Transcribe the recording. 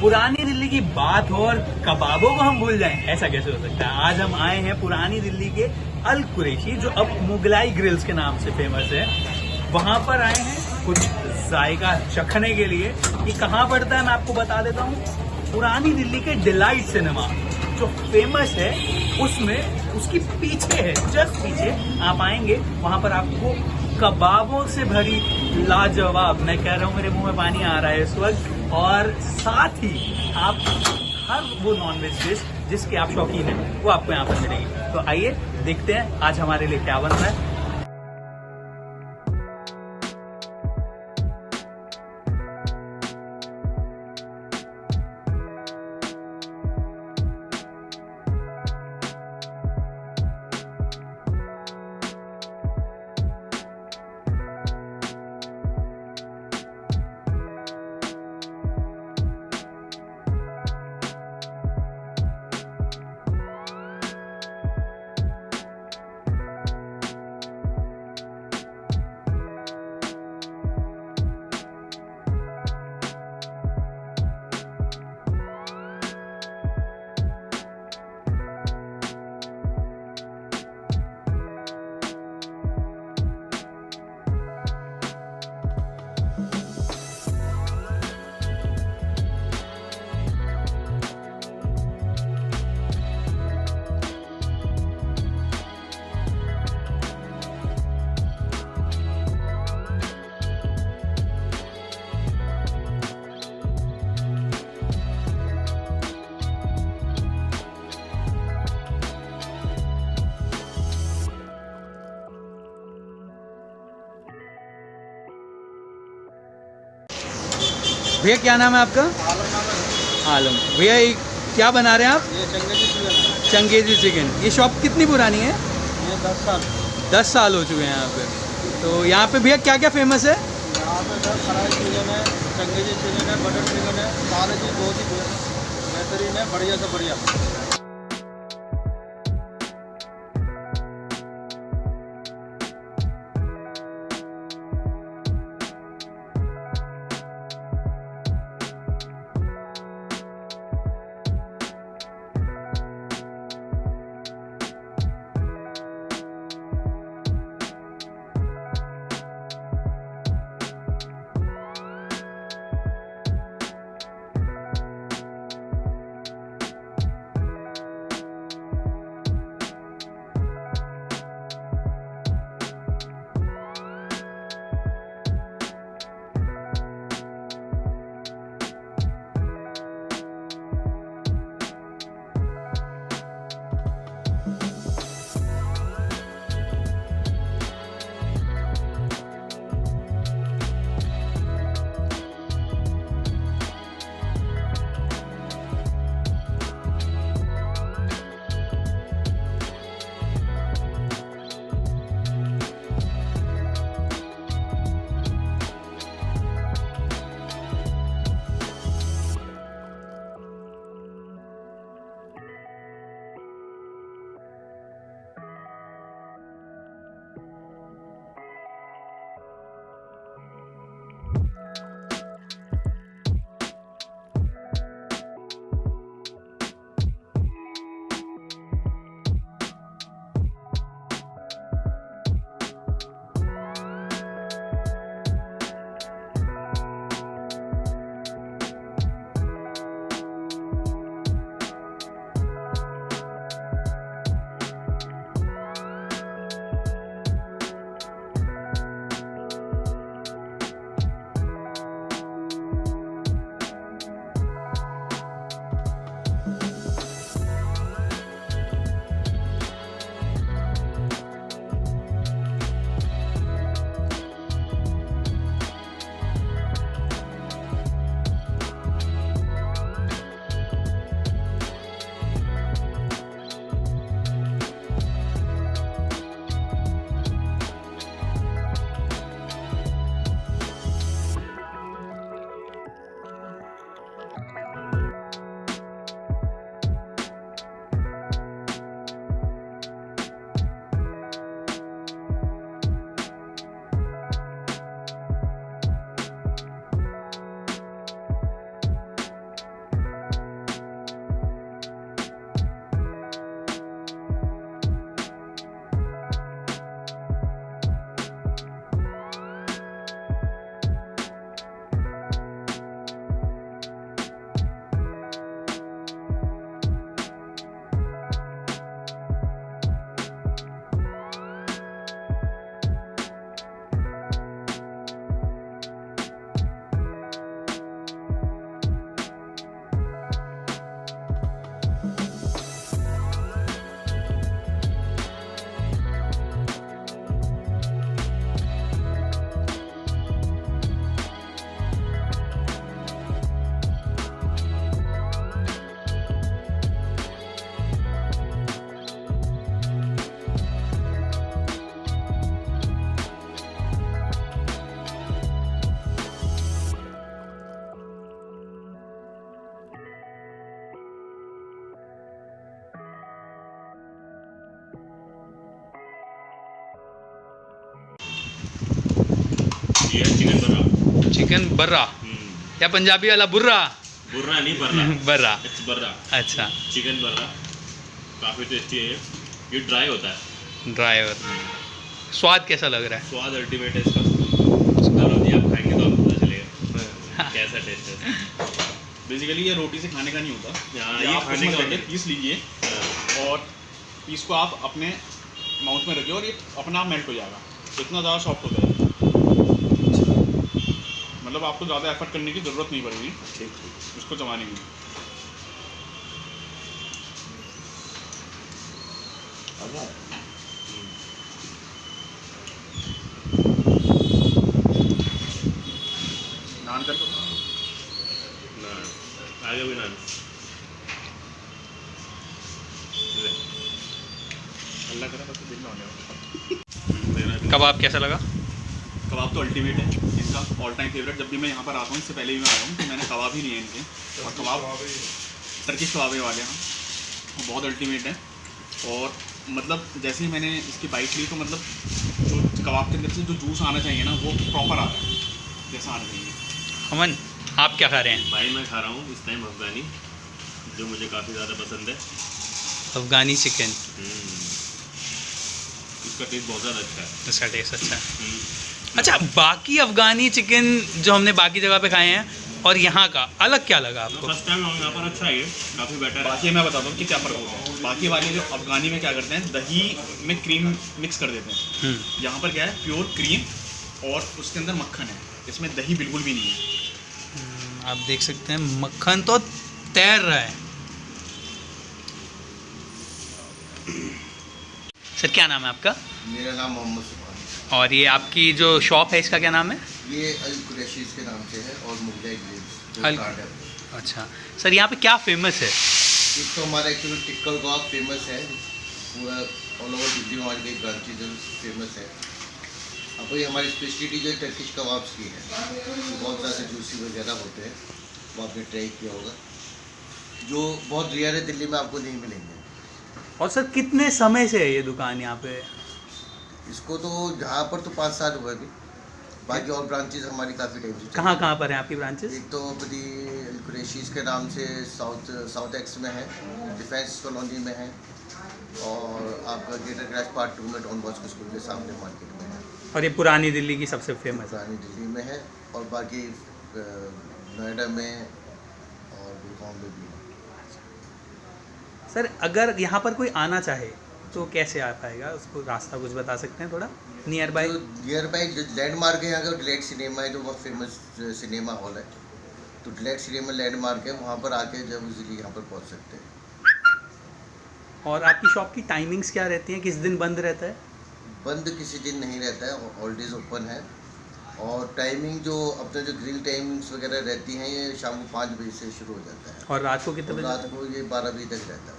पुरानी दिल्ली की बात हो और कबाबों को हम भूल जाएं, ऐसा कैसे हो सकता है। आज हम आए हैं पुरानी दिल्ली के अल कुरैशी, जो अब मुगलाई ग्रिल्स के नाम से फेमस है। वहां पर आए हैं कुछ जायका चखने के लिए। ये कहाँ पड़ता है मैं आपको बता देता हूँ। पुरानी दिल्ली के डिलाइट सिनेमा जो फेमस है, उसमें उसकी पीछे है, जस्ट पीछे आप आएंगे, वहां पर आपको कबाबों से भरी लाजवाब, मैं कह रहा हूँ मेरे मुंह में पानी आ रहा है इस वक्त, और साथ ही आप हर वो नॉनवेज डिश जिसके आप शौकीन हैं वो आपको यहाँ पर मिलेगी। तो आइए देखते हैं आज हमारे लिए क्या बन रहा है। भैया क्या नाम है आपका? आलम। भैया ये क्या बना रहे हैं आप? ये चंगेजी चिकन है। चंगेजी चिकन। ये शॉप कितनी पुरानी है? ये 10 साल 10 साल हो चुके हैं यहाँ पे। तो यहाँ पे भैया क्या क्या फेमस है? यहाँ पे सर फ्राई चिकन है, चंगेजी चिकन है, बटर चिकन है, दाल जी बहुत ही बेहतरीन है, बढ़िया से बढ़िया। टेस्टी है चिकन बर्रा। चिकन बर्रा या पंजाबी वाला बुर्रा? बुर्रा नहीं, बर्रा। बर्रा, इट्स बर्रा। अच्छा। चिकन बर्रा काफ़ी टेस्टी है ये ड्राई होता है। ड्राइवर, स्वाद कैसा लग रहा है? स्वाद अल्टीमेट है इसका। चलो जी, आप खाएंगे तो आपको पता चलेगा कैसा टेस्ट है। बेसिकली ये रोटी से खाने का नहीं होता, ये आप खाने उसमें का लेके होता है। पीस लीजिए और पीस को आप अपने माउथ में रखिए और ये अपना आप मेल्ट हो जाएगा, इतना ज़्यादा सॉफ्ट हो जाएगा। मतलब आपको ज़्यादा एफर्ट करने की ज़रूरत नहीं पड़ेगी इसको चबाने की। नान कर दो। आगे भी नान। अल्लाह करे बस दिन होने। कबाब कैसा लगा? कबाब तो अल्टीमेट है, इसका ऑल टाइम फेवरेट। जब भी मैं यहाँ पर आता हूँ, इससे पहले भी मैं आया हूँ, तो मैंने कबाब ही लिए हैं इनके। और कबाब टर्किश कबाबे वाले हैं, वो बहुत अल्टीमेट है। और मतलब जैसे ही मैंने इसकी बाइट ली तो मतलब जो कबाब के अंदर से जो जूस आना चाहिए ना, वो प्रॉपर आता है जैसा आना चाहिए। अमन, आप क्या खा रहे हैं? भाई मैं खा रहा हूँ इस टाइम अफगानी, जो मुझे काफ़ी ज़्यादा पसंद है। अफगानी चिकन, इसका टेस्ट बहुत ज़्यादा अच्छा है। इसका टेस्ट अच्छा है। अच्छा, बाकी अफगानी चिकन जो हमने बाकी जगह पे खाए हैं और यहाँ का अलग क्या लगा आपको? फर्स्ट टाइम यहाँ पर अच्छा है, ये काफ़ी बेटर है। बाकी मैं बताता हूँ कि क्या फ़र्क होता है। बाकी वाले जो अफगानी में क्या करते हैं, दही में क्रीम मिक्स कर देते हैं। यहाँ पर क्या है, प्योर क्रीम और उसके अंदर मक्खन है, इसमें दही बिल्कुल भी नहीं है। आप देख सकते हैं मक्खन तो तैर रहा है। सर, क्या नाम है आपका? मेरा नाम मोहम्मद सुभान। और ये आपकी जो शॉप है इसका क्या नाम है? ये अल कुरैशी के नाम से है और मुगलाई ग्रिल्स अल- ब्रांड है। अच्छा सर, यहाँ पे क्या फेमस है? एक तो हमारा एक्चुअली टिक्का कबाब फेमस है, पूरा ऑल ओवर दिल्ली में हमारी कई ब्रांचेज फेमस है। अब ये हमारी स्पेशलिटी जो है टर्किश कबाब्स की है, तो बहुत ज़्यादा जूसी वगैरह होते हैं, वो आपने ट्राई किया होगा, जो बहुत रेयर है, दिल्ली में आपको नहीं मिलेंगे। और सर कितने समय से है ये दुकान यहाँ पे? इसको तो यहाँ पर तो 5 साल हुए अभी, बाकी और ब्रांचेज हमारी काफ़ी टाइम से। कहाँ पर हैं आपकी ब्रांचेस? एक तो अपनी कुरैशीज़ के नाम से साउथ एक्स में है, डिफेंस कॉलोनी में है, और आपका ग्रेटर क्रैश पार्ट 2 में डॉन बॉस्को स्कूल के सामने मार्केट में है। और ये पुरानी दिल्ली की सबसे फेमस है। पुरानी दिल्ली में है, और बाकी नोएडा में और गुड़गांव में भी है। सर, अगर यहाँ पर कोई आना चाहे तो कैसे आ पाएगा? उसको रास्ता कुछ बता सकते हैं थोड़ा? नियर बाय जो नियर बाई जो लैंडमार्क है यहाँ का, डिलाइट सिनेमा है, जो बहुत फेमस सिनेमा हॉल है, तो डिलाइट सिनेमा लैंडमार्क है, वहाँ पर आके जब इजीली यहाँ पर पहुँच सकते हैं। और आपकी शॉप की टाइमिंग्स क्या रहती हैं? किस दिन बंद रहता है? बंद किसी दिन नहीं रहता है, ऑलवेज ओपन है। और टाइमिंग जो अपने जो ग्रिल टाइमिंग्स वगैरह रहती हैं, ये शाम को 5 बजे से शुरू हो जाता है, और रात को कितने और बजे? रात को ये 12 बजे तक रहता है।